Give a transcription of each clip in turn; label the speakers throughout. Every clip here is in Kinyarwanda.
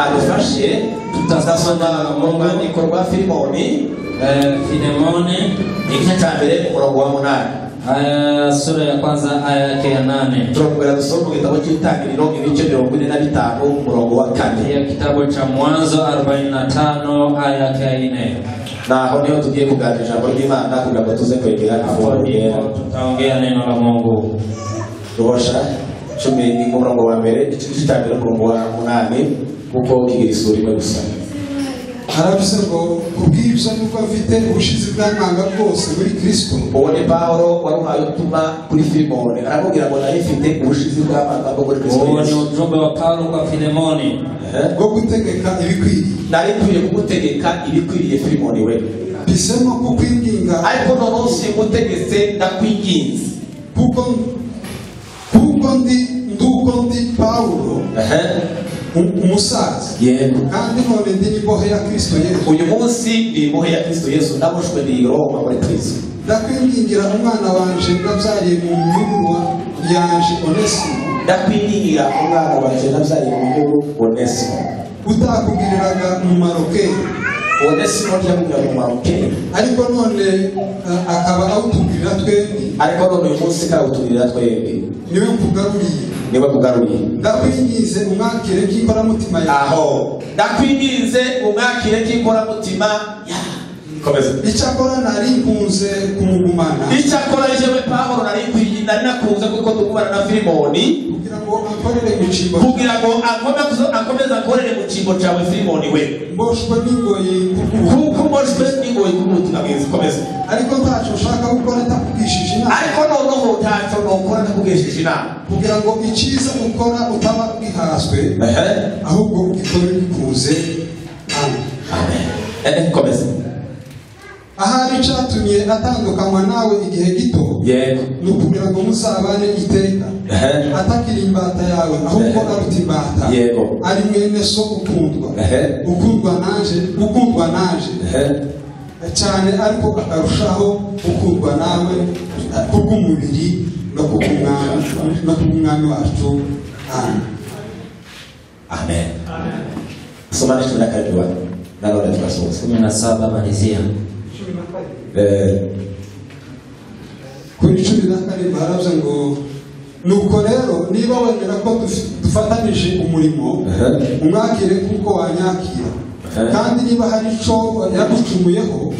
Speaker 1: adufashe tutasoma mu rwandiko rwa Filemoni igice cya mbere umurongo wa 8
Speaker 2: sura ya kwanza aya yake ya 8
Speaker 1: turongera dusoma mu gitabo cy'itangiriro ibice 45 umurongo wa 4
Speaker 2: ya kitabu cha Mwanzo 45 aya yake ya 4
Speaker 1: naho niho tugiye kuganira ijambo ry'Imana kugira ngo tuze kwegera
Speaker 2: tutaongea neno la Mungu.
Speaker 1: Rubasha 10 umurongo wa mbere igice cya mbere umurongo wa 8 kuko kigira isura imwe gusa.
Speaker 3: Haravuze ngo kubwibyo nuko afite ubushizi bw'amanga bwose muri Kristo.
Speaker 1: Uwo ni Paulo waruhaye utuma kuri Filemoni aramubwira ngo nawe ifite ubushizi bw'amanga bwo muri Kristo.
Speaker 2: Uwo ni ujumbe wa Paulo kwa Filemoni
Speaker 3: bwo gutegeka ibikwiriye.
Speaker 1: Nari kwiye kugutegeka ibikwiriye Filemoni we.
Speaker 3: Bisemo kukwinginga
Speaker 1: ariko noneho gutegetse ndakwinginze
Speaker 3: kuko ndi Paulo umusaza
Speaker 1: yego
Speaker 3: kandi none ndi imbohe ya Kristo Yesu.
Speaker 1: Uyu munsi ndi imbohe ya Kristo Yesu ndaboshwe ndi Roma muri Kristo.
Speaker 3: Ndakwingingira umwana wanje nabyariye mu nyurwa yanje Onesimo.
Speaker 1: Ndakwingingira umwana wanje nabyariye mu nyurwa Onesimo.
Speaker 3: Utakugiriraga umumaro ke.
Speaker 1: Onesimo yakugirira umumaro ke.
Speaker 3: Ariko none akaba awutugirira twebwe.
Speaker 1: Ariko none uyu munsi karawutugirira twebwe.
Speaker 3: Niwe mvugaruriye.
Speaker 1: Niwe kugaruye.
Speaker 3: Ndakwingize umwakire kikora mutima yawe.
Speaker 1: Aho. Ndakwingize umwakire kikora mutima yawe. Komeza.
Speaker 3: Icyakora nari mpunze kumugumana.
Speaker 1: Icyakora jewe Paulo nari nakunze kuko tugubana na Filemoni
Speaker 3: kugira ngo akorere mu cimbo.
Speaker 1: Kugira ngo akomeza akorere mu cimbo cyawe Filemoni we.
Speaker 3: Mboshwe n'ingoyi
Speaker 1: kuko mboshwe n'ingoyi kumutima mwiza. Komeza.
Speaker 3: Ariko ntacyo ushaka gukora ntakugishije inama.
Speaker 1: Ariko noneho ntacyo nokora ntakugishije inama.
Speaker 3: Kugira ngo icyiza ukora utaba bwihaswe ahubwo ukore bikuze.
Speaker 1: Amen. Komeza.
Speaker 3: Ahari cyatumye atandukanywa nawe igihe gito
Speaker 1: yego
Speaker 3: nukugira ngo muzabane iteka atakiri imbata yawe ahubwo aruta imbata
Speaker 1: yego
Speaker 3: ari mwene so ukundwa naje cyane ariko akarushaho ukundwa nawe kubw'umubiri no kubw'umwami wacu.
Speaker 1: Amen. Soma nishwe na kajua nalo na tukasoza
Speaker 2: 17 malizia
Speaker 3: kuri 12 haravuze ngo nuko rero niba wemera ko dufatanije umurimo umwakire kuko wanyakira kandi niba hari ico yagucumuyeho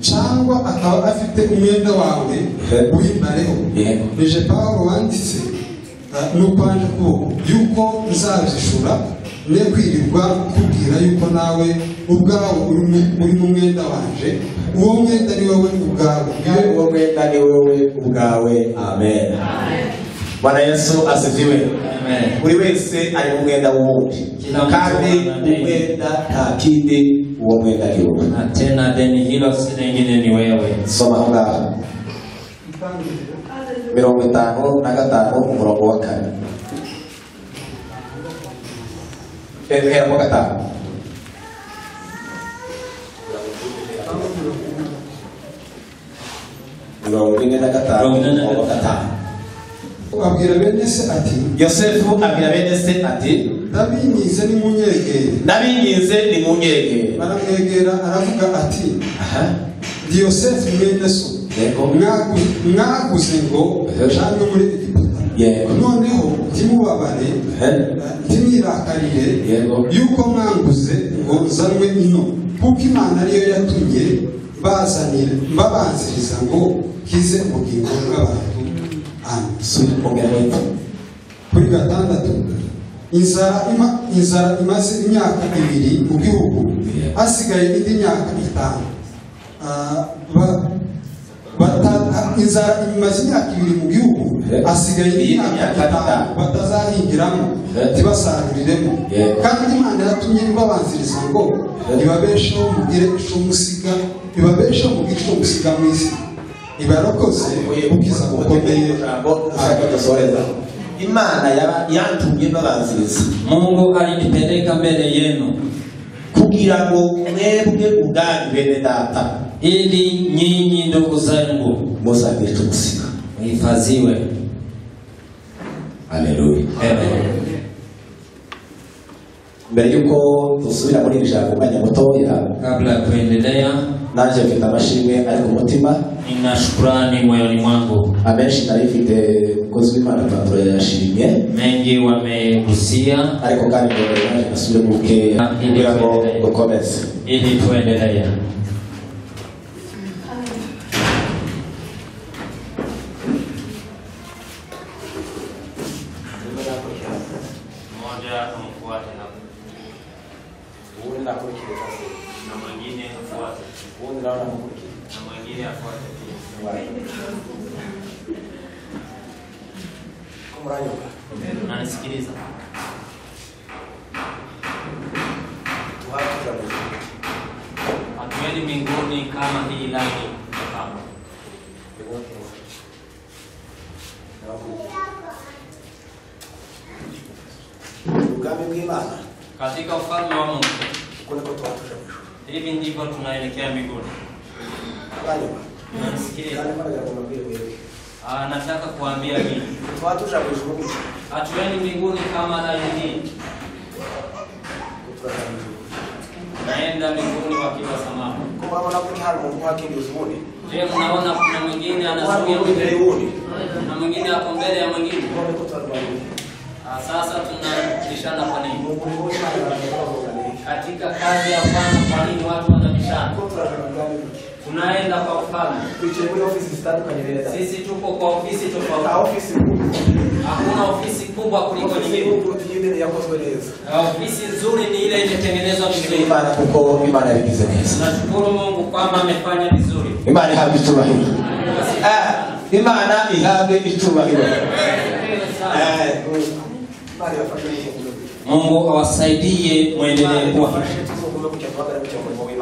Speaker 3: cyangwa akaba afite umwenda wawe wimbareho nije Paulo wanditse n'ukwanje ko yuko nzabishura ne kwirirwa kubwira yuko nawe ubwawe uri mu mwenda wanje uwo mwenda ni wowe ubwawe
Speaker 1: uwo mwenda ni wowe ubwawe. Amen. Bwana Yesu asifiwe.
Speaker 2: Amen.
Speaker 1: Buri wese ari mu mwenda w'undi kandi umwenda nta kindi uwo mwenda ni wowe
Speaker 2: na tena deni hilo si lingine ni wewe.
Speaker 1: Soma ngaho 55 umurongo wa 4 Era gatanu.
Speaker 3: abwira bene se ati
Speaker 1: Yosefu abwira bene se ati
Speaker 3: ndabinyize ni munyegere. Baramwegera aravuga ati ndi Yosefu mwene so mwaguze ngo janwe muri Egiputa noneho ntimubabare ntimwirakarire yuko mwanguze ngo nzanwe ino kuko Imana ariyo yatumye mbabanziriza ngo kize ubugingo bw'abantu. Amen. Kuri 6 inzara imaze imyaka 2 mu gihugu hasigaye indi myaka 5 inzara imaze imyaka 2 mu gihugu hasigaye indi myaka 5 batazahingiramo tibasaruriremo kandi Imana yatumye babanziriza ngo ibabesheho mugire ico musiga mu isi ibarokoze ukiza gukomeye.
Speaker 1: Imana yatumye babanziriza.
Speaker 2: Mungu alinipeleka mbele yenu
Speaker 1: kugira ngo mwebwe ubwanyu bene data
Speaker 2: ili nyinyi ndugu zangu
Speaker 1: muzagire ico musiga
Speaker 2: muhifadhiwe.
Speaker 1: Haleluya.
Speaker 2: Amen.
Speaker 1: mbere yuko dusubira muri ijambo mwanya mutoya
Speaker 2: kabla ya kuendelea
Speaker 1: naje mfite amashimwe ari ku mutima
Speaker 2: nina shukrani moyoni mwangu
Speaker 1: amenshi narifite kozwe Imana Patro yashimye
Speaker 2: mengi wamegusia
Speaker 1: ariko kandi naje nasubire muke kugira ngo dukomeze
Speaker 2: ili tuendelee.
Speaker 4: Anasikiliza. Hatuendi mbinguni kama hii laini hapa. Katika ufalme wa Mungu hivi ndivyo tunaelekea mbinguni. Anasikiliza. Nataka kuambia hivi. Hatuendi mbinguni kama laini hii. Naenda mbinguni wakiwa salama. Je, mnaona kuna mwingine anazuia mbinguni? Na mwingine hapo mbele ya mwingine? Sasa tunabishana kwa nini? Katika kazi ya Bwana kwa nini watu wanabishana? Tunaenda kwa ufalme. Sisi tuko kwa ofisi tofauti. Hakuna ofisi kubwa kuliko nyingine. Ofisi nzuri ni ile imetengenezwa vizuri.
Speaker 1: Imana yabigize neza.
Speaker 4: Nashukuru Mungu kwamba amefanya vizuri.
Speaker 1: Imana ihabwe icyubahiro. Imana ihabwe icyubahiro.
Speaker 2: Mungu awasaidie muendelee kuwa.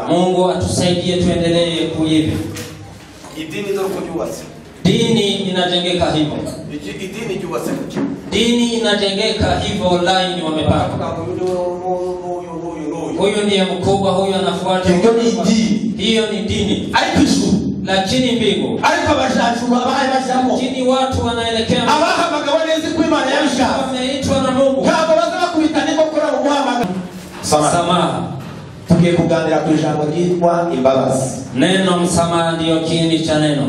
Speaker 2: Mungu atusaidie tuendelee kuivi. Dini inajengeka hivyo. Dini inajengeka hivyo, line wamepaka. Huyu ndiye mkubwa, huyu anafuata. Hiyo ni dini. Lakini mbingu. Lakini watu wanaelekea. Wameitwa na Mungu. Samaha.
Speaker 1: Tugiye kuganira ku ijambo ryitwa imbabazi.
Speaker 2: Neno msamaha ndio kiini cha neno.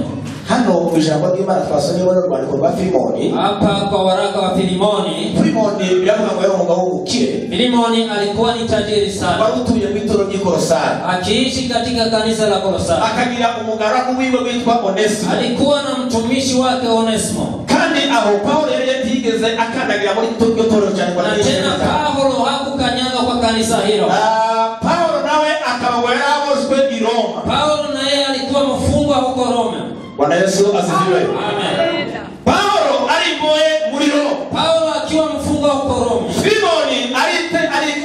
Speaker 1: Hano ku ijambo ry'Imana twasomye mu rwandiko rwa Filimoni.
Speaker 2: Hapa kwa waraka wa Filimoni.
Speaker 1: Filimoni biravuga ngo yari umugabo w'umukire.
Speaker 2: Filimoni alikuwa ni tajiri sana.
Speaker 1: Wari utuye mu itoro ry'i Kolosai.
Speaker 2: Akiishi katika kanisa la Kolosai.
Speaker 1: Akagira umugaragu wiwe witwa Onesimo.
Speaker 2: Alikuwa na mtumishi wake Onesimo.
Speaker 1: Kandi aho Paulo yari yatigeze akandagira muri iryo toro cyane kwa
Speaker 2: Yesu. Tena Paulo hakukanyaga kwa kanisa hilo.
Speaker 1: Paulo nawe akawa yaraboswe i Roma.
Speaker 2: Paulo naye alikuwa mfungwa huko Roma.
Speaker 1: Bwana Yesu asifiwe.
Speaker 2: Amen.
Speaker 1: Paulo aliboye muri Roma.
Speaker 2: Paulo akiwa mfungwa huko Roma.
Speaker 1: Filimoni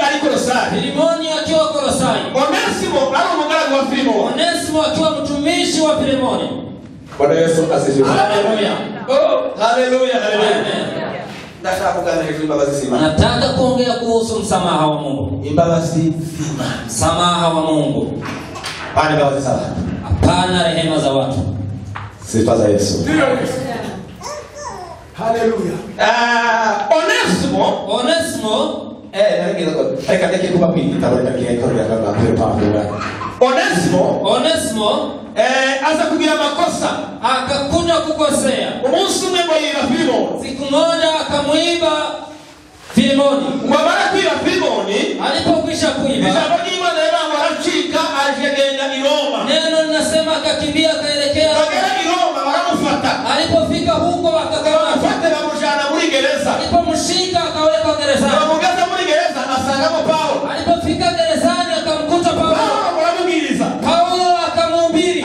Speaker 1: ali Kolosai.
Speaker 2: Filimoni akiwa Kolosai.
Speaker 1: Onesimo ali umugaragu wa Filimoni.
Speaker 2: Onesimo akiwa mtumishi wa Filimoni.
Speaker 1: Bwana Yesu asifiwe.
Speaker 2: Haleluya.
Speaker 1: Haleluya, haleluya. Nataka kuganira imbabazi zima.
Speaker 2: Nataka kuongea kuhusu msamaha wa Mungu.
Speaker 1: Imbabazi zima.
Speaker 2: Msamaha wa Mungu.
Speaker 1: Hapana imbabazi za watu.
Speaker 2: Hapana rehema za watu.
Speaker 1: Sifa za Yesu. Haleluya. Onesimo narigiza ko reka ndeke kuba kwitaba reka kiyakorera kanga kwepandura. Onesimo aza kugira makosa,
Speaker 2: akakuja kukosea.
Speaker 1: Umunsi umwe ngo yira Filimoni.
Speaker 2: Siku moja akamuiba Filimoni.
Speaker 1: Ngwabara kwiba Filimoni,
Speaker 2: alipokwisha kuiba,
Speaker 1: ijambo ry'Imana rirango aracika ajegenda i Roma.
Speaker 2: Neno linasema akakimbia akaelekea
Speaker 1: i Roma, baramufata.
Speaker 2: Alipofika huko akakamata.
Speaker 1: Bamujana muri gereza.
Speaker 2: Alipomshika akaweka gerezani.
Speaker 1: Bamugeza muri gereza asangamo Paulo.
Speaker 2: Alipofika gerezani akamkuta Paulo.
Speaker 1: Baramubwiriza.
Speaker 2: Paulo akamhubiri.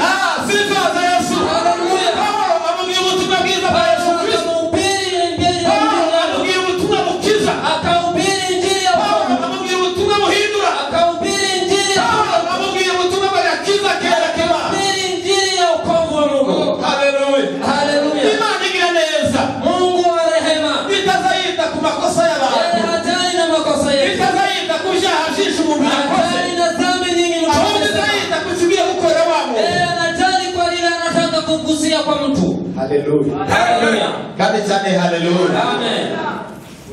Speaker 1: Sifa za Yesu.
Speaker 2: Haleluya.
Speaker 1: Paulo amubwira ubutumwa bwiza bwa Yesu Kristo.
Speaker 2: Akahubiri injili ya
Speaker 1: Mungu. Amubwira ubutumwa bukiza.
Speaker 2: Akahubiri injili ya Mungu.
Speaker 1: Amubwira ubutumwa buhindura.
Speaker 2: Akahubiri injili ya Mungu.
Speaker 1: Amubwira ubutumwa bwakiza kera kema.
Speaker 2: Akahubiri injili ya wokovu wa Mungu.
Speaker 1: Haleluya.
Speaker 2: Haleluya.
Speaker 1: Imani igira neza.
Speaker 2: Mungu wa rehema.
Speaker 1: Itazayita ku makosa y'abantu.
Speaker 2: Hatari na makosa yetu.
Speaker 1: Itazayita ku byaha byinshi umuntu yakoze.
Speaker 2: Hatari na dhambi nyingi mtu.
Speaker 1: Itazayita ku kibiye gukora wamo.
Speaker 2: Hatari kwa lile anataka kugusia kwa mtu.
Speaker 1: Haleluya.
Speaker 2: Haleluya.
Speaker 1: Kandi cyane haleluya.
Speaker 2: Amen.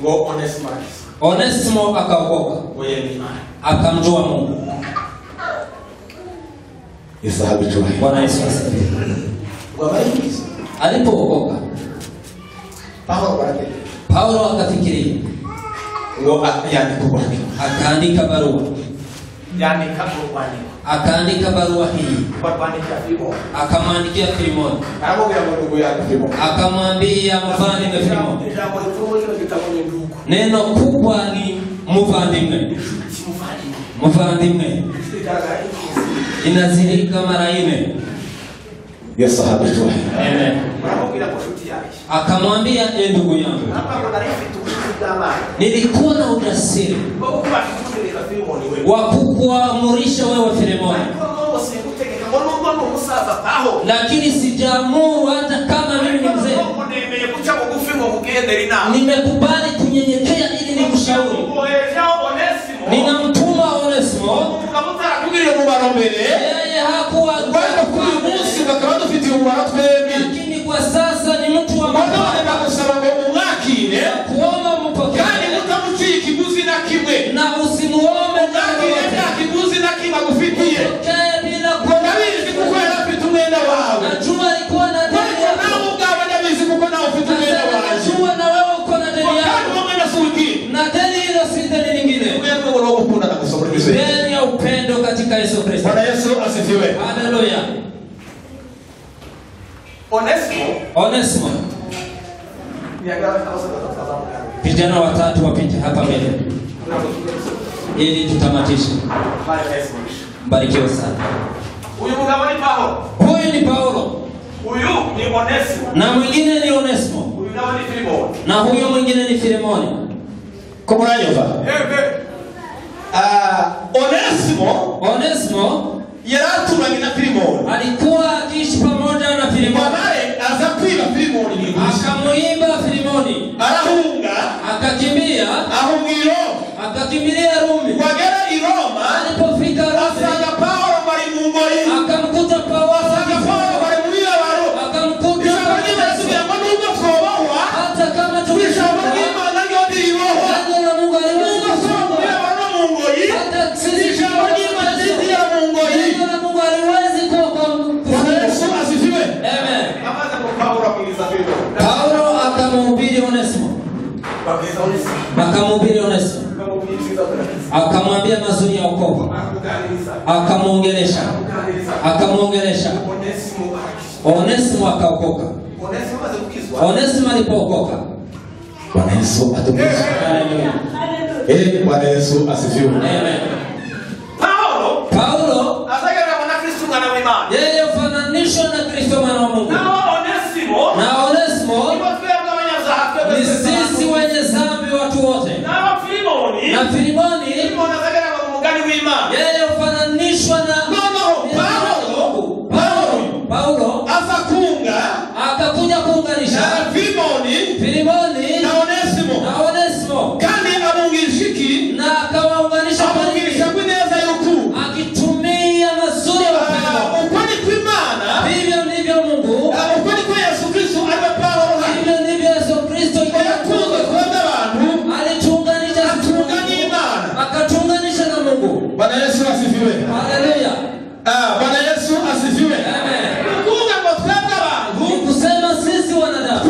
Speaker 1: Ngo Onesimo.
Speaker 2: Onesimo akaokoka. Akamjua Mungu.
Speaker 1: Isahabu chua.
Speaker 2: Bwana Yesu asifiwe. Alipookoka, Paulo akafikiria. Akaandika barua. Akaandika barua hii. Akamwandikia Filemoni. Akamwambia mfalme Filemoni. Neno kubwa ni mfalme. Mfalme. Inazilika mara 4.
Speaker 1: Yesu habitwa.
Speaker 2: Amen. Akamwambia ndugu yangu, nilikuwa na ujasiri wa kukuamurisha wewe Filemoni, lakini sijaamuru hata kama mimi ni mzee. Nimekubali kunyenyekea ili nikushauri. Ninamtuma Onesimo. Yeye hakuwa lakini kwa sasa ni mtu wa kuomba mpokee. Na usimuombe bila najua alikuwa na deni yako. Najua na wewe uko na deni yako. Na deni hilo si deni lingine. Deni ya upendo katika Yesu Kristo.
Speaker 1: Bwana Yesu asifiwe.
Speaker 2: Haleluya. Onesimo. Vijana watatu wapite hapa mbele ili tutamatishe. Mbarikiwe sana. Huyu ni Paulo.
Speaker 5: Huyu ni Onesimo.
Speaker 2: Na mwingine ni Onesimo.
Speaker 5: Huyu ni Filemoni.
Speaker 2: Na huyo mwingine ni Filemoni.
Speaker 1: Komuranyova. Onesimo yaraturanye na Filemoni.
Speaker 2: Alikuwa akiishi pamoja na Filemoni.
Speaker 1: Baadaye aza kwiba Filemoni ni
Speaker 2: akamuiba Filemoni.
Speaker 1: Arahunga,
Speaker 2: akakimbia,
Speaker 1: ahungiro,
Speaker 2: akakimbilia Rumi.
Speaker 1: Wagera i Roma,
Speaker 2: alipofika Rumi,
Speaker 1: asaga Paulo bari mu ngori,
Speaker 2: akamkuta Paulo,
Speaker 1: asaga Paulo bari mu yabaro,
Speaker 2: akamkuta hata kama tulishauri Paulo akamhubiri Onesimo. Akamhubiri Onesimo. Akamwambia mazuri ya wokovu. Akamuongelesha. Onesimo akaokoka. Onesimo alipookoka.
Speaker 1: Bwana Yesu atukuze.
Speaker 2: Haleluya.
Speaker 1: Bwana Yesu asifiwe.
Speaker 2: Amen. Paulo
Speaker 5: asagara mwana Kristo mwana wa imani.
Speaker 2: Yeye ufananishwa na Kristo mwana wa Mungu. Na Onesimo ni sisi wenye dhambi watu wote. Na Filemoni yeye ufananishwa na Paulo akakuja kuunganisha Filemoni na Onesimo na akawaunganisha akitumia mazuri ya upendo. Hivyo ndivyo Mungu, hivyo ndivyo Yesu Kristo alituunganisha, akatuunganisha na Mungu.
Speaker 1: Bwana Yesu asifiwe.
Speaker 2: Haleluya.
Speaker 1: Bwana Yesu asifiwe.
Speaker 2: Amen. Kusema sisi wanadamu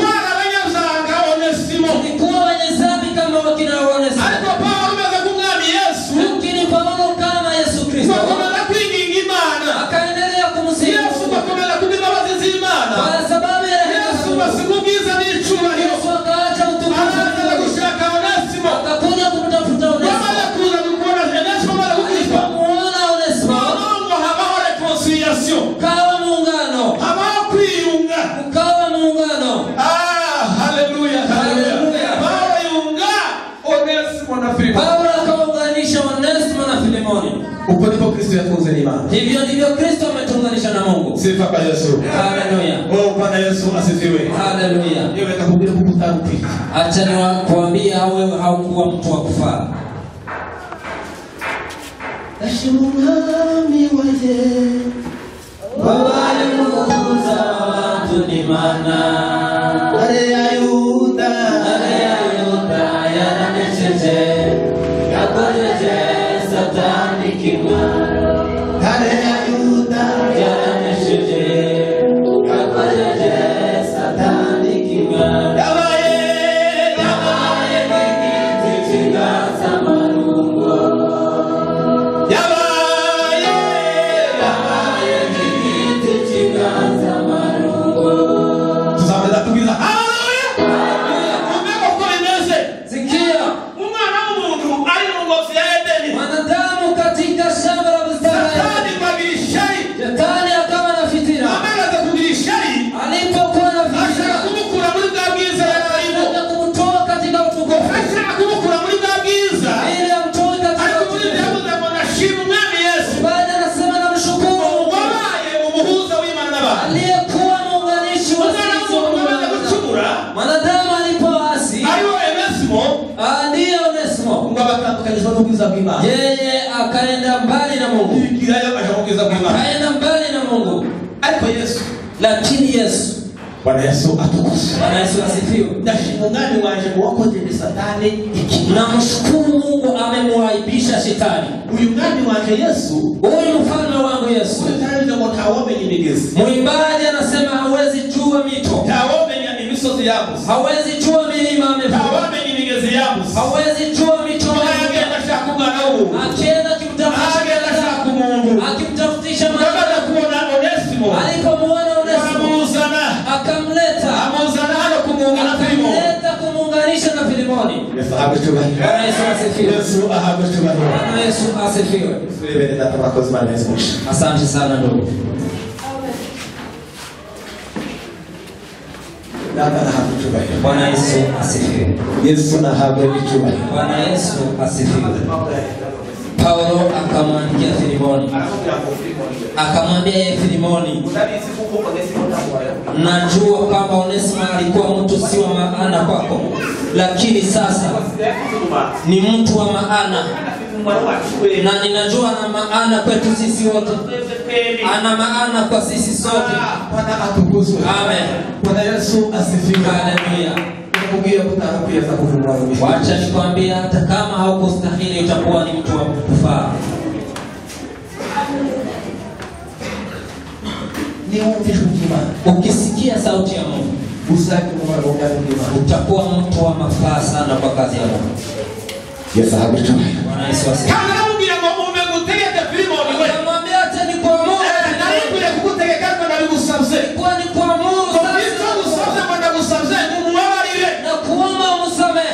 Speaker 2: tulikuwa wenye dhambi kama wakina Onesimo. Lakini Paulo kama Yesu Kristo akaendelea kumsifu kwa sababu ya Yesu akaacha utukufu, akakuja kumtafuta Onesimo. Alipomuona Onesimo kawa muungano, ukawa muungano.
Speaker 1: Haleluya.
Speaker 2: Paulo akaunganisha Onesimo na Filemoni.
Speaker 1: Uko ndipo Kristo yatunze ni imani.
Speaker 2: Hivyo ndivyo Kristo ametuunganisha na Mungu.
Speaker 1: Sifa kwa Yesu.
Speaker 2: Haleluya.
Speaker 1: Bwana Yesu asifiwe.
Speaker 2: Haleluya.
Speaker 1: Yeye atakubiri kukutana pia.
Speaker 2: Acha niwaambie wewe haukuwa mtu wa kufaa. Ashimuni waje. Wabali mukuza watu ni mana. Ale ayuda yana nechete. Yeye akaenda mbali na Mungu. Akaenda mbali na Mungu. Lakini Yesu,
Speaker 1: Bwana Yesu atukuzwe.
Speaker 2: Bwana Yesu asifiwe.
Speaker 1: Ndashimungani wanje wakoze ni satani
Speaker 2: Namshukuru Mungu amemwaibisha shetani.
Speaker 1: uyu mwami wanje Yesu
Speaker 2: Huyu mfalme wangu Yesu.
Speaker 1: utanze ngo tawome nyimigezi.
Speaker 2: Mwimbaji anasema hawezi jua mito.
Speaker 1: Tawome imisozi yako.
Speaker 2: Hawezi jua milima amevuka.
Speaker 1: Tawome nyimigezi yako.
Speaker 2: Hawezi jua mito amevuka. Akienda akimtafutisha Mungu. Alipomuona Onesimo akamleta kumuunganisha na Filimoni. Bwana Yesu asifiwe. Bwana Yesu asifiwe. Asante sana ndugu. Bwana Yesu asifiwe. Bwana Yesu asifiwe. Paulo akamwandikia Filimoni. Akamwambia yeye Filimoni, najua kwamba Onesimo alikuwa mtu si wa maana kwako, lakini sasa ni mtu wa maana. Na ninajua ana maana kwetu sisi wote. Ana maana kwa sisi sote. Amen.
Speaker 1: Bwana Yesu asifiwe.
Speaker 2: Haleluya. Wacha nikwambie, hata kama haukustahili utakuwa ni mtu wa kufaa. Ukisikia sauti ya Mungu utakuwa mtu wa mafaa sana kwa kazi ya Mungu.
Speaker 1: Yesu asifiwe.
Speaker 2: Bwana Yesu asifiwe. Akamwambia hata ni kwa Mungu. Kwa ni kwa Mungu. Na kuomba umsamehe.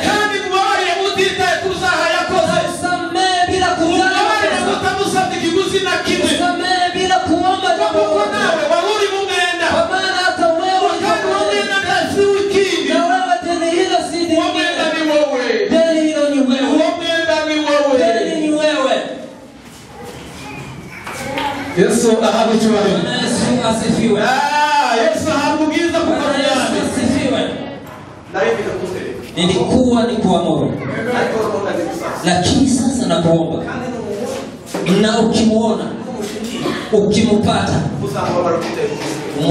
Speaker 2: Usamehe bila kujali. Usamehe bila kuomba jambo lolote. Kwa maana hata wewe na wewe deni hilo si deni. Deni hilo ni wewe. Deni ni wewe.
Speaker 1: Yesu ahabuchwa.
Speaker 2: Bwana Yesu asifiwe.
Speaker 1: Yesu ahabugiza
Speaker 2: Bwana Yesu asifiwe. Nilikuwa ni kuamuru, lakini sasa nakuomba, na ukimuona ukimpata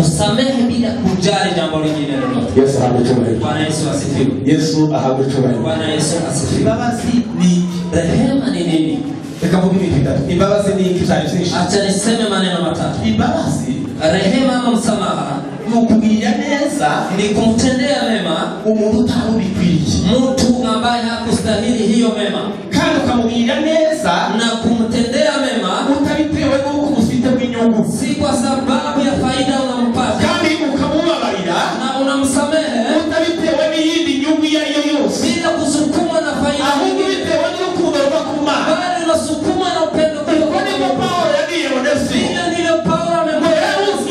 Speaker 2: msamehe bila kujali jambo lingine lolote.
Speaker 1: Yesu ahabuchwa.
Speaker 2: Bwana Yesu asifiwe.
Speaker 1: Yesu ahabuchwa.
Speaker 2: Bwana Yesu asifiwe.
Speaker 1: Imbabazi ni
Speaker 2: Rehema ni nini?
Speaker 1: ikavuga ibitatu. Imbabazi ni kitayisha.
Speaker 2: Acha niseme maneno matatu.
Speaker 1: Imbabazi,
Speaker 2: rehema ama msamaha
Speaker 1: nukugira neza
Speaker 2: ni kumtendea mema
Speaker 1: umuntu utarubikwiriye,
Speaker 2: mtu ambaye hakustahili hiyo mema,
Speaker 1: kandi ukamubwira neza
Speaker 2: na kumtendea mema
Speaker 1: utabitewe n'uko ufite inyungu,
Speaker 2: si kwa sababu ya faida unampata,
Speaker 1: kandi ukamubabarira
Speaker 2: na unamsamehe
Speaker 1: utabitewe n'iyindi nyungu iyo ari yo yose,
Speaker 2: bila kusukumwa na faida,
Speaker 1: ahubwo bitewe n'urukundo ruva ku Mana,
Speaker 2: bali unasukumwa na upendo kwa
Speaker 1: Paulo yagiye Onesimo.
Speaker 2: Ndilo Paulo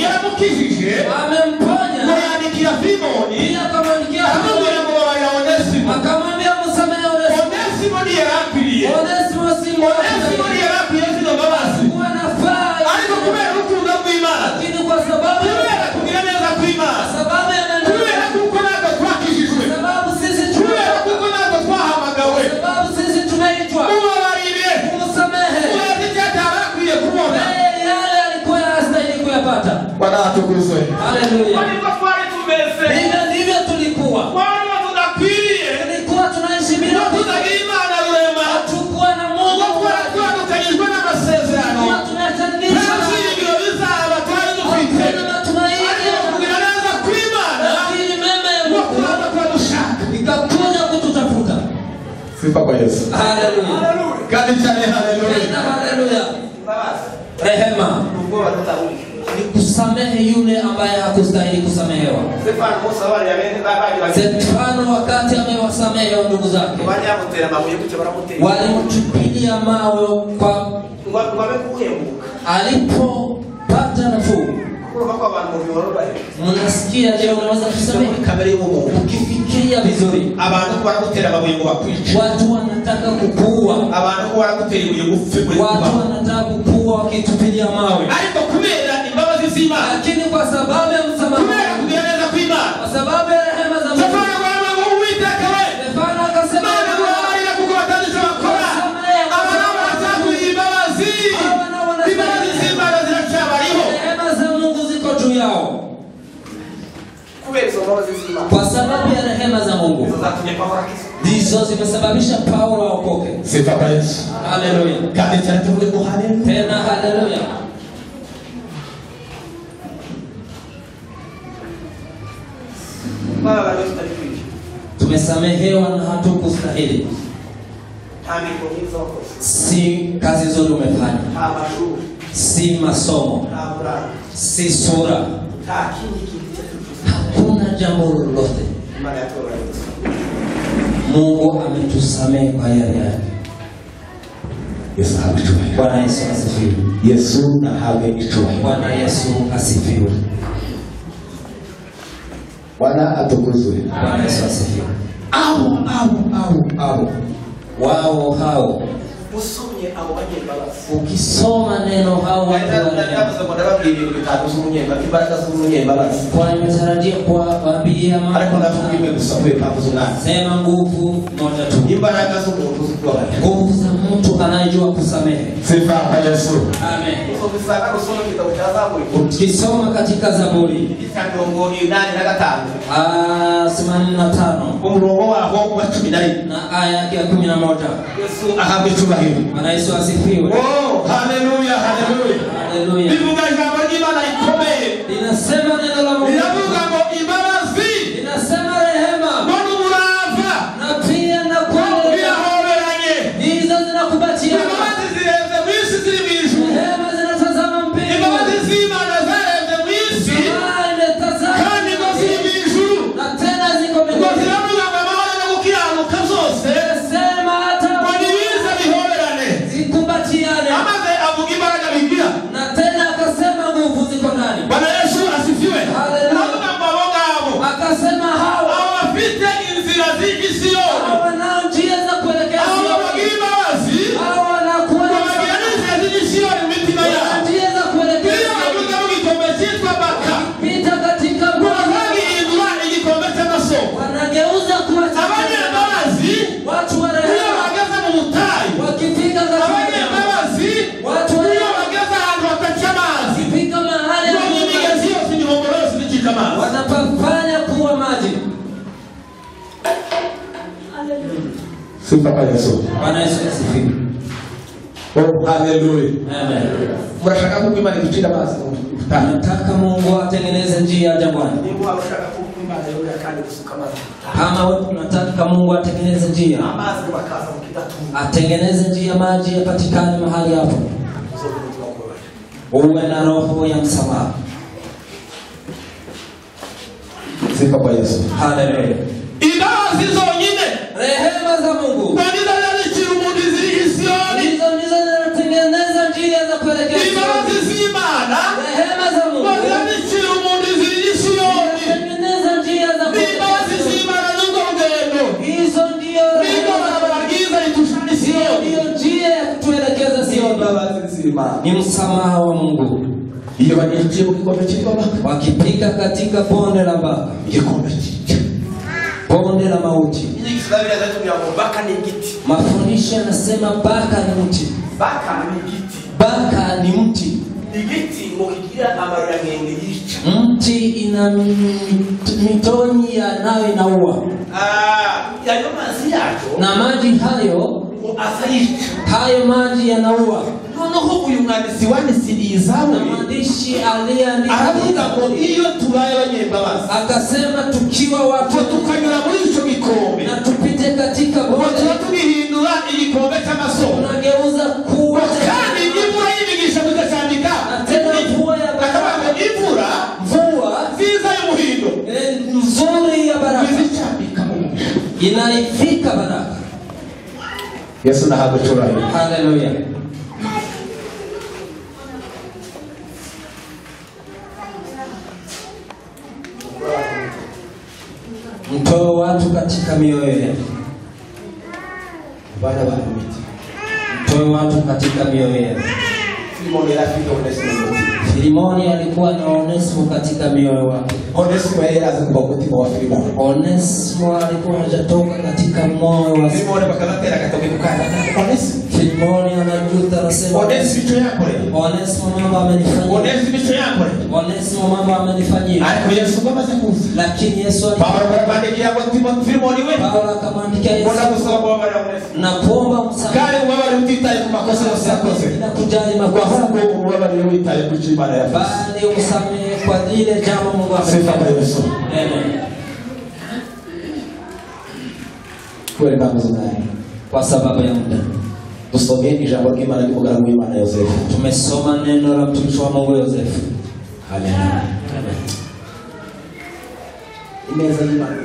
Speaker 1: yaramukijije,
Speaker 2: amemponya,
Speaker 1: yandikira Filimoni,
Speaker 2: pia akamwandikia
Speaker 1: akamubwira ngo babarira Onesimo.
Speaker 2: akamwambia msamehe Onesimo.
Speaker 1: Onesimo ntiyarakwiriye,
Speaker 2: Onesimo si
Speaker 1: Onesimo ntiyarakwiriye zino mbabazi,
Speaker 2: wanafaa,
Speaker 1: ariko kubera urukundo rw'Imana,
Speaker 2: lakini kwa sababu
Speaker 1: kubera kugira neza kw'Imana,
Speaker 2: sababu ya neno,
Speaker 1: kubera kuko ntabwo twakijijwe,
Speaker 2: sababu sisi
Speaker 1: kubera kuko ntabwo twahamagawe,
Speaker 2: sababu sisi tumeitwa
Speaker 1: mubabarire,
Speaker 2: kumsamehe
Speaker 1: mubaze icyatarakwiye kubona.
Speaker 2: yale alikuwa anastahili kuyapata.
Speaker 1: Bwana atukuzwe.
Speaker 2: Haleluya.
Speaker 5: Hivyo
Speaker 2: ndivyo tulikuwa tulikuwa tunaishi bila
Speaker 1: Imana rurema,
Speaker 2: kuwa na Mungu,
Speaker 1: twatandukanyijwe n'amasezerano
Speaker 2: Haleluya.
Speaker 1: Kandi cyane haleluya.
Speaker 2: Haleluya. Rehema ni kusamehe yule ambaye hakustahili kusamehewa. Stefano wakati amewasamehe ndugu zake, walimtupilia mawe kwa alipopata nafuu. Mnasikia leo unaweza kusamehe kamera y'umuntu ukifikiria vizuri. Abantu barakutera amabuye ngo bakwice, watu wanataka kukuua, abantu barakutera ibuye gufe muri watu wanataka kukuua wakitupilia mawe, ariko kubera imbabazi z'Imana, lakini kwa sababu ya msamaha, kubera kugereza kw'Imana, kwa sababu ya rehema za Mungu. Stefano bwana Uwiteka we, Stefano akasema na kukuwatanisha wakora abana batatu imbabazi, imbabazi z'Imana ziracabariho, rehema za Mungu ziko juu yao. Kwa sababu ya rehema za Mungu ndizo zimesababisha Paulo aokoke. Sifa kwa Yesu. Haleluya. Kandi cyane tuvuge ko haleluya. Tena haleluya. Tumesamehewa na hatukustahili. Si kazi nzuri umefanya, si masomo, si sura, hakuna jambo lolote. Mungu ametusamehe kwa yale yake. Yesu asifiwe. Bwana Yesu asifiwe. Yesu na habe ichwa. Bwana Yesu asifiwe. Bwana atukuzwe. Bwana Yesu asifiwe. Wao hao usomye abo banyembabazi, ukisoma neno hao watu kwa nimetarajia kuwaambia sema nguvu moja tu, nguvu za mtu anayejua kusamehe. Sifa kwa Yesu. Amen. Ukisoma katika Zaburi 85 na aya ya 11, Yesu ahabitubahiwe. Bwana Yesu asifiwe. Oh, haleluya, haleluya. Haleluya. Bivuga jambo ry'Imana ikomeye. Linasema neno la Mungu. Linavuga ngo imbabazi. Linasema rehema. Mungu murava. Na pia na kweli. Pia hoberanye. Hizo zinakubatia. Imbabazi zireze mwisi ziri mwishu. Rehema zinatazama mbele. Imbabazi z'Imana zareze mwisi. Kandi ngo ziri mwishu. Na tena ziko mbele. Ngo ziravuga ngo amahoro no gukiranuka zose. Sema hata amaze avuga imbaraga bigira, na tena akasema nguvu ziko ndani. Bwana Yesu asifiwe. Haleluya. Akasema hawa wafite inzira z'igisiyo, hawa nao njia za kuelekea Sioni, hawa wagiba wazi, hawa wanakuwa wagira inzira z'igisiyo mu mitima yao, njia za kuelekea Sioni. Iyo igikombe cyitwa Baka pita katika bwagi indura igikombe cy'amaso, wanageuza kuwa abanyembabazi, watu wa rehema wageza mu mutayi, wakifika katika watu wanaogeza hadi watachamazi, fika mahali wanigezio sinihongorosi nikikamazi, wanapafanya kuwa maji. Sifa kwa Yesu. Bwana Yesu asifiwe. Oh, haleluya. Amen. Mrashaka Mungu Imani kuchira basi. Nataka Mungu atengeneze njia jangwani. Mungu anataka kuimba leo akali kusukamaza. Kama wewe unataka Mungu atengeneze njia, amazi wakaza mkitatu. Atengeneze njia, maji yapatikane mahali hapo. Uwe na roho ya msamaha. Sifa kwa Yesu. Haleluya. Imbabazi zonyine, rehema za Mungu, ndizo zilichira umundi ziri Sioni, ndizo zinatengeneza njia za kuelekea Sioni. Imbabazi z'Imana, rehema za Mungu, zilichira umundi ziri Sioni, zinatengeneza njia za kuelekea Sioni. Imbabazi z'Imana nuko rugendo, hizo ndio rehema z'abagiza itushani Sioni, ndio njia ya kutuelekeza Sioni. Imbabazi z'Imana ni msamaha wa Mungu. Iyo wanyechie kikombe cyitwa Baka, wakipika katika bonde la Baka, kikombe bonde la mauti. Baka ni giti. Mafundisho yanasema Baka ni mti. Baka ni giti. Baka ni mti. Ni giti mokigira amara ngenge yica. Mti ina mitoni yanayo inaua. Yayo mazi yacho. Na maji hayo asayica. Hayo maji yanaua. Noneho uyu mwandisi wandisirizawe mwandishi aliandika aravuga ngo iyo tubaye abanyembabazi, akasema tukiwa watu tukanyura muri ico gikombe na tupite katika bonde
Speaker 1: guhindura igikombe cy'amasoko
Speaker 2: unageuza kuwa
Speaker 1: kandi imvura y'ibigisha mutacandika imvura nziza y'umuhindo
Speaker 2: nzuri ya baraka inaifika baraka.
Speaker 1: Yesu nahabwe cyubahiro.
Speaker 2: Haleluya. Mtoe watu katika mioyo yenu.
Speaker 1: Bwana wakumiti.
Speaker 2: Mtoe watu katika mioyo yenu. Filimoni alikuwa na Onesimo katika mioyo wake.
Speaker 1: Onesimo yeye azikuba umutima wa Filimoni.
Speaker 2: Onesimo alikuwa hajatoka katika moyo wa
Speaker 1: Filimoni bakabatera katoke kukana. Onesimo.
Speaker 2: Filimoni anajuta anasema
Speaker 1: Onesimo yako leo.
Speaker 2: Onesimo mambo amenifanyia.
Speaker 1: Onesimo yako leo.
Speaker 2: Onesimo mambo amenifanyia.
Speaker 1: Alikuwa Yesu kama zakufa.
Speaker 2: Lakini Yesu
Speaker 1: Paulo akaandikia kwa Filimoni wewe.
Speaker 2: Paulo akamwandikia Yesu.
Speaker 1: Mbona kusoma baba ya Onesimo?
Speaker 2: Na kuomba msamaha.
Speaker 1: Kale baba mtitaye kwa makosa usakose.
Speaker 2: Na kujali makosa.
Speaker 1: Kwa baba mtitaye kuchimana ya fasi.
Speaker 2: Bali umsamehe kwa ile jambo Mungu
Speaker 1: Sifa kwa Yesu.
Speaker 2: Amen.
Speaker 1: Kwa ngambo zake.
Speaker 2: Kwa sababu ya muda.
Speaker 1: Tusomee ijambo ry'Imana ry'umugaragu w'Imana Yosefu.
Speaker 2: Tumesoma neno la mtumishi wa Mungu Yosefu.
Speaker 1: Amen. Imeza y'Imana.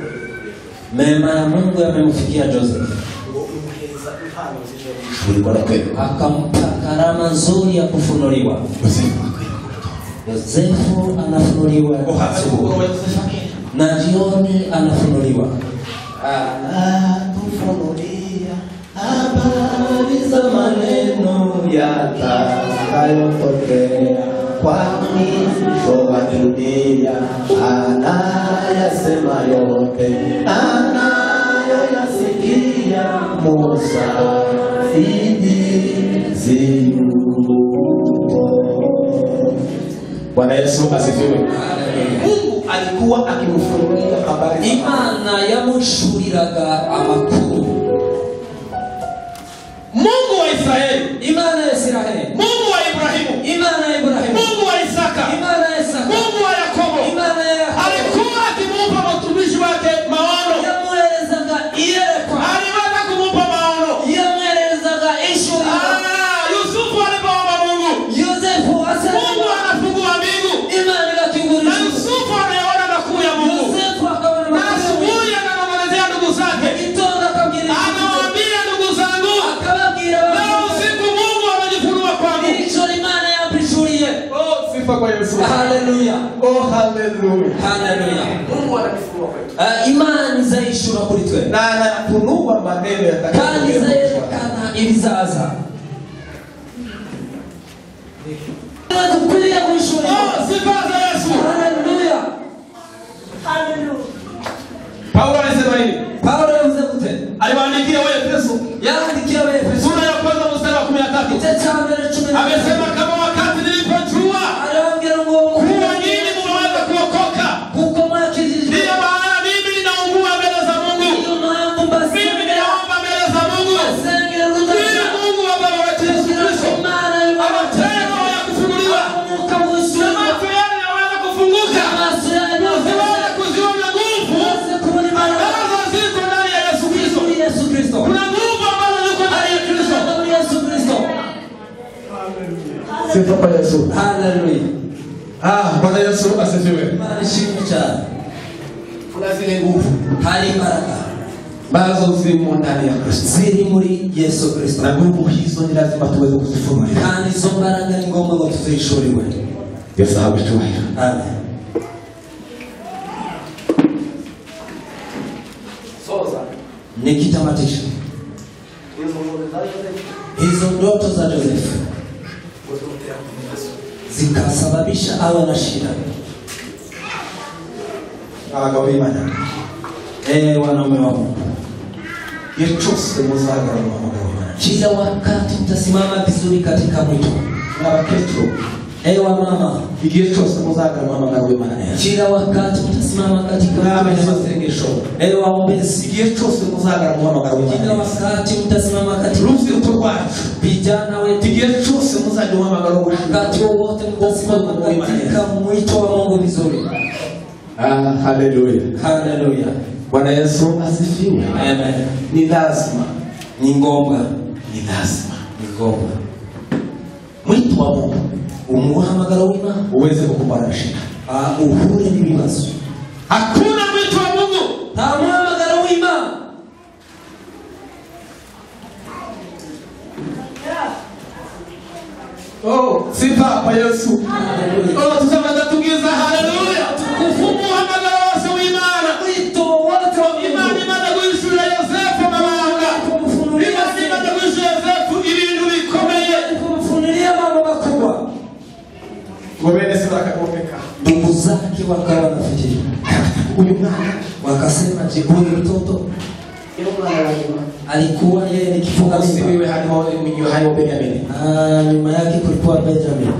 Speaker 2: Mema ya Mungu yamemfikia Joseph. Akampa karama nzuri ya kufunuliwa. Yosefu anafunuliwa. Na jioni anafunuliwa.
Speaker 1: Anatufunulia habari za maneno yatakayotokea kwa mwisho wa dunia. Anayasema yote, anayoyasikia Musa Bwana Yesu asifiwe. Mungu alikuwa akimfunulia habari.
Speaker 2: Imana yamushuriraga amakuru.
Speaker 1: Mungu wa Israeli,
Speaker 2: Imana ya Israeli.
Speaker 1: Mungu wa Ibrahimu,
Speaker 2: Imana ya Ibrahimu.
Speaker 1: Mungu wa Isaka,
Speaker 2: Imana ya Isaka.
Speaker 1: Mungu wa Yakobo,
Speaker 2: Imana ya Yakobo.
Speaker 1: alikuwa akimpa mtumishi wake maono.
Speaker 2: Yamuelezaga iyerekwa.
Speaker 1: Aliweza kumpa maono.
Speaker 2: Yamuelezaga ishuri.
Speaker 1: Yusufu alipoomba Mungu,
Speaker 2: Yosefu asema
Speaker 1: Mungu anafungua mbingu.
Speaker 2: Imani ya kiburi.
Speaker 1: Na Yusufu anaona makuu ya Mungu.
Speaker 2: Yosefu akaona
Speaker 1: Na asubuhi anamwelezea ndugu zake.
Speaker 2: Kitonga kamgeni.
Speaker 1: Anawaambia ndugu zangu,
Speaker 2: Akabakira
Speaker 1: leo usiku Mungu amejifunua kwangu.
Speaker 2: Hicho imani ya bishurie.
Speaker 1: Oh, sifa kwa Yesu.
Speaker 2: Haleluya.
Speaker 1: Oh, haleluya.
Speaker 2: Haleluya.
Speaker 1: Mungu anajifunua kwetu.
Speaker 2: Imani za ishura kuri twe.
Speaker 1: Na anafunua maneno
Speaker 2: Kandi zayerekana ibizaza. Tukulia kuishuri.
Speaker 1: Oh, sifa za Yesu.
Speaker 2: Haleluya.
Speaker 1: Paulo anasema nini?
Speaker 2: Paulo yavuze gute?
Speaker 1: Aliwaandikia wale Efeso.
Speaker 2: Yaandikia wale Efeso.
Speaker 1: Sura ya kwanza mstari wa 13. Amesema kama wakati nilipojua
Speaker 2: Anaongea ngo
Speaker 1: kuwa nyinyi mmeweza kuokoka.
Speaker 2: kuko mwakijiji.
Speaker 1: Ndio maana mimi ninaungua mbele za Mungu. Mimi ninaomba mbele za Mungu. Ili Mungu wa Baba wetu Yesu Kristo awatie roho ya kufunuliwa. Na macho yenu yaweze kufunguka. Usiweze kuziona nguvu ambazo ziko ndani ya Yesu Kristo. Kuna nguvu ambazo ziko ndani ya Kristo. Sifa kwa Yesu.
Speaker 2: Haleluya.
Speaker 1: Bwana Yesu asifiwe.
Speaker 2: Marishicha.
Speaker 1: Kuna zile nguvu
Speaker 2: Hali baraka.
Speaker 1: ambazo zimo ndani ya Kristo.
Speaker 2: Ziri muri Yesu Kristo.
Speaker 1: Na nguvu hizo ni lazima tuweze kuzifunua.
Speaker 2: Kandi izo mbaraga ni ngombwa ngo tuzishuriwe.
Speaker 1: Yesu ametuahidi.
Speaker 2: Amen.
Speaker 1: Soza.
Speaker 2: Nikitamatisha. Hizo ndoto za Josefu zikasababisha awe na shida.
Speaker 1: Abagabo b'Imana.
Speaker 2: Wanaume wa Mungu.
Speaker 1: Yesu muzagara mu magabo y'Imana.
Speaker 2: Kila wakati mtasimama vizuri katika mwito.
Speaker 1: Na Petro.
Speaker 2: Wamama.
Speaker 1: Igihe cyose muzagara mu magabo y'Imana.
Speaker 2: Kila wakati mtasimama katika
Speaker 1: masengesho.
Speaker 2: Waombezi.
Speaker 1: Igihe cyose muzagara mu magabo y'Imana.
Speaker 2: Kila wakati mtasimama katika
Speaker 1: urubyiruko rwacu.
Speaker 2: Vijana wetu.
Speaker 1: Igihe cyose muzajya mu magabo y'Imana.
Speaker 2: Wakati wote mtasimama katika mwito wa Mungu vizuri.
Speaker 1: Haleluya.
Speaker 2: Haleluya.
Speaker 1: Bwana Yesu asifiwe.
Speaker 2: Amen.
Speaker 1: Ni lazima
Speaker 2: ni ngombwa,
Speaker 1: ni lazima.
Speaker 2: ni ngombwa.
Speaker 1: Mwito wa Mungu
Speaker 2: Umuhamagaro w'Imana
Speaker 1: uweze kukumbana na shida.
Speaker 2: uhure n'ibibazo.
Speaker 1: Hakuna mwito wa Mungu
Speaker 2: Nta muhamagaro w'Imana
Speaker 1: sifa kwa Yesu. Tuzamaza tugiza haleluya. Umuhamagaro wose w'Imana.
Speaker 2: wito wote wa
Speaker 1: Imana imana guhishurira Yosefu amabanga. Imana imana guhishurira Yosefu ibintu bikomeye.
Speaker 2: kumfunulia mambo makubwa.
Speaker 1: Ngo bene se bakagomeka.
Speaker 2: Ndugu zake wakawa wanafikiri
Speaker 1: Uyu mwana
Speaker 2: wakasema, je, huyu mtoto alikuwa yeye ni kifunga mimba?
Speaker 1: sibiwe hariho Benjamin.
Speaker 2: Nyuma yake kulikuwa Benjamin.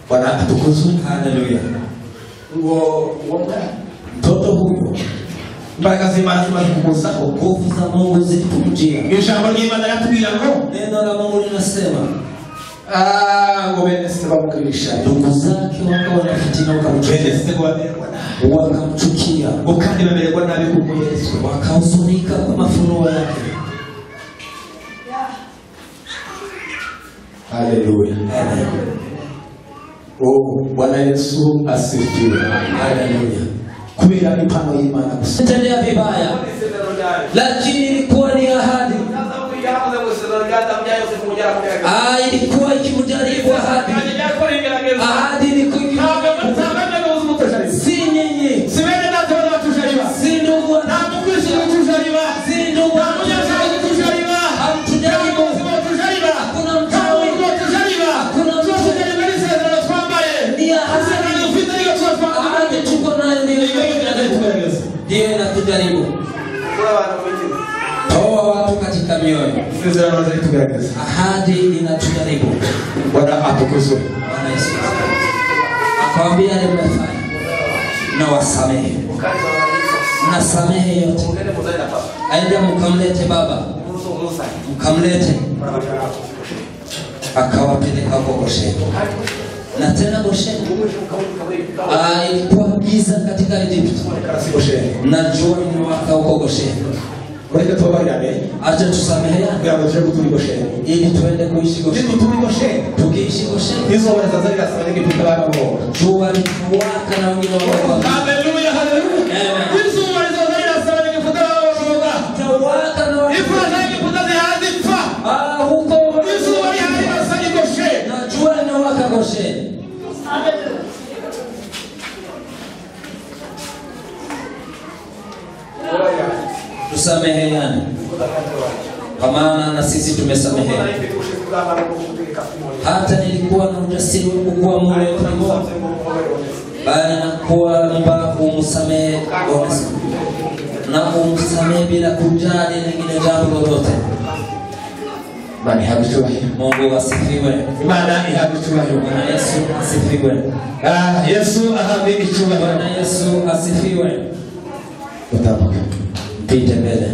Speaker 1: Bwana atukuzwe.
Speaker 2: Haleluya.
Speaker 1: Ngo
Speaker 2: Mtoto huyo
Speaker 1: mbaraga z'Imana zimaze kumuzaho.
Speaker 2: nguvu za Mungu zilipomjia.
Speaker 1: Ijambo ry'Imana yatubwira ngo
Speaker 2: Neno la Mungu linasema
Speaker 1: ngo bene se bamukirisha.
Speaker 2: ndugu zake wakawa wanafitina,
Speaker 1: Bene se bamererwa nabi.
Speaker 2: wakamchukia,
Speaker 1: Kandi bamererwa nabi kuko Yesu.
Speaker 2: wakahuzunika kwa mafunuo yake.
Speaker 1: Haleluya. Bwana Yesu asifiwe.
Speaker 2: Haleluya.
Speaker 1: Kubera impano y'Imana gusa.
Speaker 2: Tendea vibaya, lakini ilikuwa ni ahadi. Ilikuwa ikimjaribu ahadi. Ahadi ilikuwa si nyinyi, si ndugu, si ndugu, hamtujaribu. Hakuna mchawi, hakuna mtu. Ni ahadi tuko nayo, ndiyo inatujaribu. Toa watu katika mioyo. Ahadi inatujaribu.
Speaker 1: Bwana atukuzwe.
Speaker 2: Bwana Yesu akamwambia, yale mmefanya na wasamehe, nasamehe yote. Aende mkamlete baba, mkamlete. Akawapeleka huko Gosheni. Na tena Gosheni ilikuwa giza katika Egypt, na jua limewaka huko Gosheni. Acha tusameheane ili tuende kuishi Gosheni. Tukiishi Gosheni, jua likiwaka na wengine wako.
Speaker 1: Haleluya, haleluya. Izuba rizozalira sana ngifuta baboga.
Speaker 2: Tawaka na wengine.
Speaker 1: Ifuraha ngifuta zihazifa.
Speaker 2: Huko
Speaker 1: Izuba lihari basani Gosheni.
Speaker 2: na jua linawaka Gosheni. Tusameheane, kwa maana na sisi tumesameheana. Hata nilikuwa na ujasiri wa kukuwa mule tulipo, bali na kuomba umsamehe Onesimo, na umsamehe bila kujali lingine jambo lolote.
Speaker 1: Bani habituwa.
Speaker 2: Mungu asifiwe.
Speaker 1: Imana ihabituwa.
Speaker 2: Bwana Yesu asifiwe.
Speaker 1: Yesu ahabituwa.
Speaker 2: Bwana Yesu asifiwe.
Speaker 1: Utamuka.
Speaker 2: Pite mbele.